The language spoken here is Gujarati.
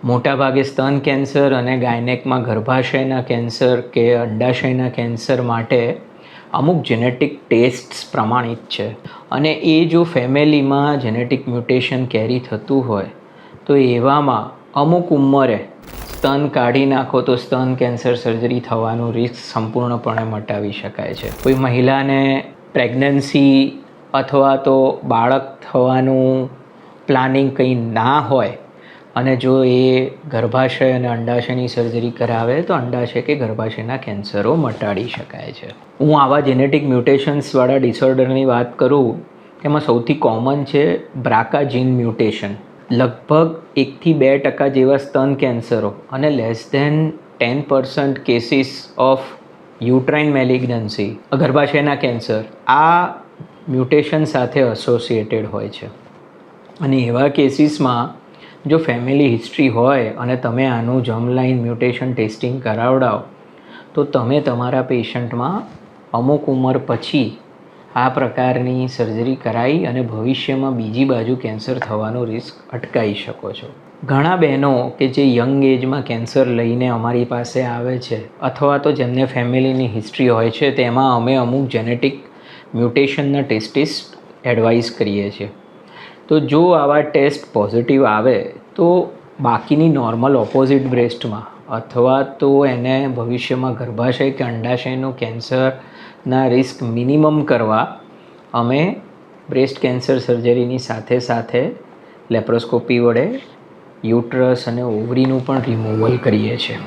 મોટાભાગે સ્તન કેન્સર અને ગાયનેકમાં ગર્ભાશયના કેન્સર કે અંડાશયના કેન્સર માટે અમુક જેનેટિક ટેસ્ટ્સ પ્રમાણિત છે અને એ જો ફેમિલીમાં જેનેટિક મ્યુટેશન કેરી થતું હોય તો એવામાં અમુક ઉંમરે સ્તન કાઢી નાખો તો સ્તન કેન્સર સર્જરી થવાનું રિસ્ક સંપૂર્ણપણે મટાવી શકાય છે. કોઈ મહિલાને પ્રેગ્નન્સી અથવા તો બાળક થવાનું પ્લાનિંગ કંઈ ના હોય અને જો એ ગર્ભાશય અને અંડાશયની સર્જરી કરાવે તો અંડાશય કે ગર્ભાશયના કેન્સરો મટાડી શકાય છે. હું આવા જેનેટિક મ્યુટેશન્સવાળા ડિસઓર્ડરની વાત કરું તેમાં સૌથી કોમન છે બ્રાકા જીન મ્યુટેશન. લગભગ 1-2% જેવા સ્તન કેન્સરો અને less than 10% cases of uterine malignancy ગર્ભાશયના કેન્સર આ મ્યુટેશન સાથે એસોસિએટેડ હોય છે. અને એવા કેસીસમાં જો ફેમિલી હિસ્ટ્રી હોય અને તમે આનું જર્મલાઇન મ્યુટેશન ટેસ્ટિંગ કરાવડાવો તો તમે તમારા પેશન્ટમાં અમુક ઉંમર પછી આ પ્રકારની સર્જરી કરાવી અને ભવિષ્યમાં બીજી બાજુ કેન્સર થવાનો રિસ્ક અટકાવી શકો છો. ઘણા બહેનો કે જે યંગ એજમાં કેન્સર લઈને અમારી પાસે આવે છે અથવા તો જેમને ફેમિલીની હિસ્ટ્રી હોય છે તેમાં અમે અમુક જેનેટિક મ્યુટેશનના ટેસ્ટિસ એડવાઇસ કરીએ છીએ. તો જો આવા ટેસ્ટ પોઝિટિવ આવે તો બાકીની નોર્મલ ઓપોઝિટ બ્રેસ્ટમાં અથવા તો એને ભવિષ્યમાં ગર્ભાશય કે અંડાશયનું કેન્સરના રિસ્ક મિનિમમ કરવા અમે બ્રેસ્ટ કેન્સર સર્જરીની સાથે સાથે લેપ્રોસ્કોપી વડે યુટ્રસ અને ઓવરીનું પણ રિમૂવલ કરીએ છીએ.